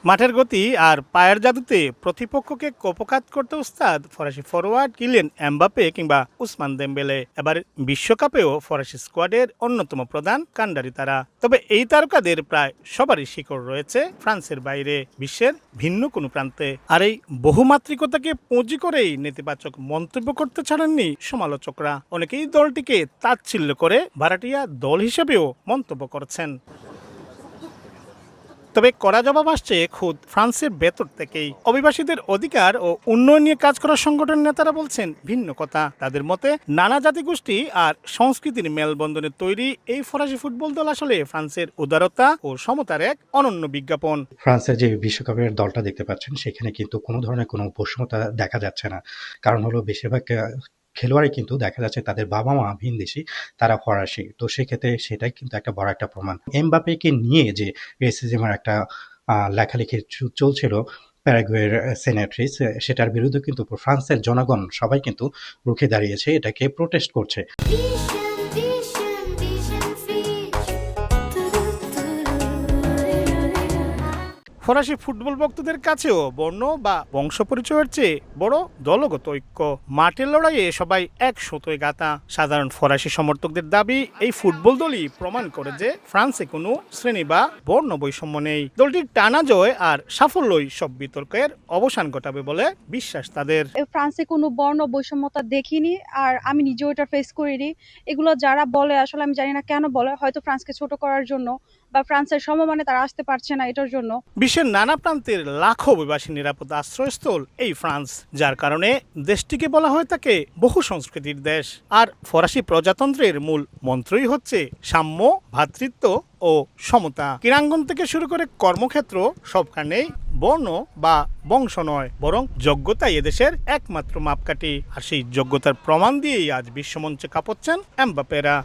মাঠের গতি আর পায়ের জাদুতে প্রতিপক্ষকে কপোকাত করতে উস্তাদ ফরাসি ফরোয়ার্ড কিলিয়ান এমবাপ্পে কিংবা উসমান দেমবেলে। এবার বিশ্বকাপেও ফরাসি স্কোয়াডের অন্যতম প্রধান কাণ্ডারি তারা। তবে এই তারকাদের প্রায় সবারই শিকড় রয়েছে ফ্রান্সের বাইরে, বিশ্বের ভিন্ন কোনো প্রান্তে। আর এই বহুমাত্রিকতাকে পুঁজি করেই নেতিবাচক মন্তব্য করতে ছাড়েননি সমালোচকরা। অনেকেই দলটিকে তাচ্ছিল্য করে ভাড়াটিয়া দল হিসেবেও মন্তব্য করছেন। তবে কড়া জবাব আসছে খুদ ফ্রান্সের ভেতর থেকেই। অভিবাসীদের অধিকার ও উন্নয়ন নিয়ে কাজ করা সংগঠনের নেতারা বলছেন ভিন্ন কথা। তাদের মতে নানা জাতিগোষ্ঠী আর সংস্কৃতির মেলবন্ধনে তৈরি এই ফরাসি ফুটবল দল আসলে ফ্রান্সের উদারতা ও সমতার এক অনন্য বিজ্ঞাপন। ফ্রান্সের যে বিশ্বকাপের দলটা দেখতে পাচ্ছেন সেখানে কিন্তু কোনো ধরনের কোনো বৈষম্যতা দেখা যাচ্ছে না। কারণ হলো বেশিরভাগ খেলোয়াড়ই কিন্তু দেখা যাচ্ছে তাদের বাবা মা ভিনদেশী, তারা ফরাসি। তো সেক্ষেত্রে সেটাই কিন্তু একটা বড় একটা প্রমাণ। এমবাপ্পেকে নিয়ে যে রেসিজমের একটা লেখালেখি চলছিল প্যারাগুয়ের সেনেটরিস, সেটার বিরুদ্ধে কিন্তু ফ্রান্সের জনগণ সবাই কিন্তু রুখে দাঁড়িয়েছে, এটাকে প্রোটেস্ট করছে। ফরাসি ফুটবল ভক্তদের কাছেও বর্ণ বা বংশ পরিচয়ের চেয়ে বড় দলগত ঐক্য। মাঠের লড়াইয়ে সবাই এক সুতোয় গাঁথা। সাধারণ ফরাসি সমর্থকদের দাবি এই ফুটবল দলই প্রমাণ করে যে ফ্রান্সে কোনো শ্রেণী বা বর্ণ বৈষম্য নেই। দলটির টানা জয় আর সাফল্যই সব বিতর্কের অবসান ঘটাবে বলে বিশ্বাস তাদের। ফ্রান্সে কোনো বর্ণ বৈষম্যতা দেখিনি, আর আমি নিজেও এটা ফেস করিনি। এগুলো যারা বলে আসলে আমি জানি না কেন বলে, হয়তো ফ্রান্সকে ছোট করার জন্য বা ফ্রান্সের সমমানে তারা আসতে পারছে না এটার জন্য। বিশ্বের নানা প্রান্তের লাখো অভিবাসী নিরাপদ আশ্রয়স্থল এই ফ্রান্স, যার কারণে দেশটিকে বলা হয় থাকে বহু সংস্কৃতির দেশ। আর ফরাসি প্রজাতন্ত্রের মূল মন্ত্রই হচ্ছে সাম্য, ভ্রাতৃত্ব ও সমতা। ক্রীড়াঙ্গন থেকে শুরু করে কর্মক্ষেত্র সবখানেই বর্ণ বা বংশ নয়, বরং যোগ্যতাই এদেশের একমাত্র মাপকাঠি। আর সেই যোগ্যতার প্রমাণ দিয়েই আজ বিশ্বমঞ্চে কাঁপচ্ছেন এমবাপ্পেরা।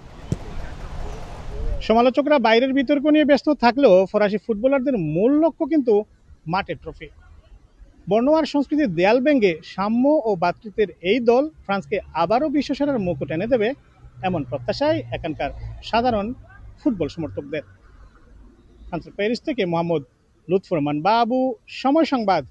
সমালোচকরা বাইরের বিতর্ক নিয়ে ব্যস্ত থাকলেও ফরাসি ফুটবলারদের মূল লক্ষ্য কিন্তু মাঠের ট্রফি। বর্ণ আর সংস্কৃতির দেয়াল ভেঙে সাম্য ও ভ্রাতৃত্বের এই দল ফ্রান্সকে আবারও বিশ্বসেরার মুকুট এনে দেবে, এমন প্রত্যাশায় এখানকার সাধারণ ফুটবল সমর্থকদের। প্যারিস থেকে মোহাম্মদ লুৎফর রহমান বাবু, সময় সংবাদ।